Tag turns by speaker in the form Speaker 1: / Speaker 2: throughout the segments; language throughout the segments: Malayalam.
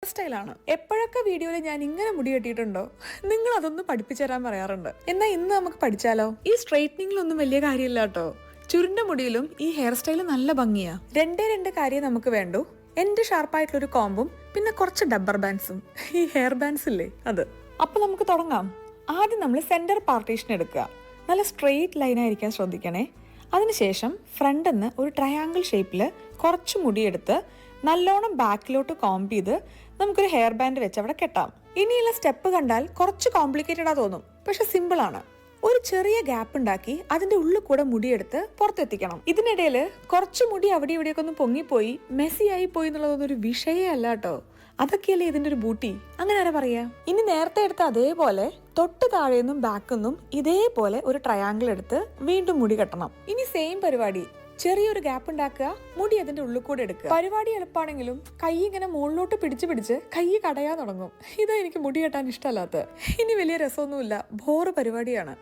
Speaker 1: സ്റ്റൈലാണ്. എപ്പോഴൊക്കെ വീഡിയോയിൽ ഞാൻ ഇങ്ങനെ മുടി കെട്ടിയിട്ടുണ്ടോ, നിങ്ങൾ അതൊന്ന് പഠിപ്പിച്ചു തരാൻ പറയാറുണ്ട്. എന്നാൽ ഇന്ന് നമുക്ക് പഠിച്ചാലോ? ഈ സ്ട്രൈറ്റനിങ്ങിലൊന്നും വലിയ കാര്യമില്ല കേട്ടോ. ചുരുണ്ട മുടിയിലും ഈ ഹെയർ സ്റ്റൈൽ നല്ല ഭംഗിയാ. രണ്ട് കാര്യം നമുക്ക് വേണ്ടു. എന്റെ ഷാർപ്പായിട്ടുള്ളൊരു കോമ്പും പിന്നെ കുറച്ച് ഡബ്ബർ ബാൻഡ്സും. ഈ ഹെയർ ബാൻഡ്സ് ഇല്ലേ, അത്. അപ്പൊ നമുക്ക് തുടങ്ങാം. ആദ്യം നമ്മൾ സെന്റർ പാർട്ടീഷൻ എടുക്കുക. നല്ല സ്ട്രെയിറ്റ് ലൈനായിരിക്കാൻ ശ്രദ്ധിക്കണേ. അതിനുശേഷം ഫ്രണ്ടിൽ നിന്ന് ഒരു ട്രയാങ്കിൾ ഷേപ്പിൽ കുറച്ച് മുടിയെടുത്ത് നല്ലോണം ബാക്കിലോട്ട് കോംബ് ചെയ്ത് നമുക്കൊരു ഹെയർ ബാൻഡ് വെച്ച് അവിടെ കെട്ടാം. ഇനിയുള്ള സ്റ്റെപ്പ് കണ്ടാൽ കുറച്ച് കോംപ്ലിക്കേറ്റഡാ തോന്നും, പക്ഷെ സിമ്പിൾ ആണ്. ഒരു ചെറിയ ഗ്യാപ്പ് ഉണ്ടാക്കി അതിന്റെ ഉള്ളിൽ കൂടെ മുടിയെടുത്ത് പുറത്തെത്തിക്കണം. ഇതിനിടയിൽ കുറച്ച് മുടി അവിടെ ഇവിടെയൊക്കെ ഒന്ന് പൊങ്ങിപ്പോയി മെസ്സി ആയി പോയി എന്നുള്ളതൊന്നും ഒരു വിഷയമേ അല്ല കേട്ടോ. അതൊക്കെയല്ലേ ഇതിന്റെ ഒരു ബൂട്ടി. അങ്ങനെ ആരാ പറയാ? ഇനി നേരത്തെ എടുത്ത അതേപോലെ തൊട്ട് താഴെന്നും ബാക്കൊന്നും ഇതേപോലെ ഒരു ട്രയാങ്കിൾ എടുത്ത് വീണ്ടും മുടി കെട്ടണം. ഇനി സെയിം പരിപാടി. ചെറിയൊരു ഗ്യാപ്പ് ഉണ്ടാക്കുക, മുടി അതിന്റെ ഉള്ളിൽ കൂടെ എടുക്കുക. പരിപാടി എളുപ്പമാണെങ്കിലും കൈ ഇങ്ങനെ മുകളിലോട്ട് പിടിച്ച് കൈ കടയാൻ തുടങ്ങും. ഇതാ എനിക്ക് മുടി കെട്ടാൻ ഇഷ്ടമല്ലാത്ത. ഇനി വലിയ രസമൊന്നുമില്ല, ബോറ് പരിപാടിയാണ്.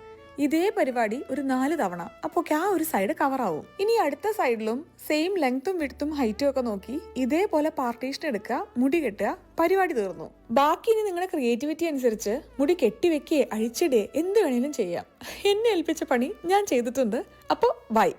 Speaker 1: ഇതേ പരിപാടി ഒരു 4 തവണ, അപ്പൊ ആ ഒരു സൈഡ് കവർ ആവും. ഇനി അടുത്ത സൈഡിലും സെയിം ലെങ്ത്തും വിഡ്ത്തും ഹൈറ്റും ഒക്കെ നോക്കി ഇതേപോലെ പാർട്ടീഷൻ എടുക്കുക, മുടി കെട്ടുക, പരിപാടി തീർന്നു. ബാക്കി ഇനി നിങ്ങളുടെ ക്രിയേറ്റിവിറ്റി അനുസരിച്ച് മുടി കെട്ടിവെക്കേ അഴിച്ചിടേ എന്ത് വേണേലും ചെയ്യാം. എന്നെ ഏൽപ്പിച്ച പണി ഞാൻ ചെയ്തിട്ടുണ്ട്. അപ്പോൾ ബൈ.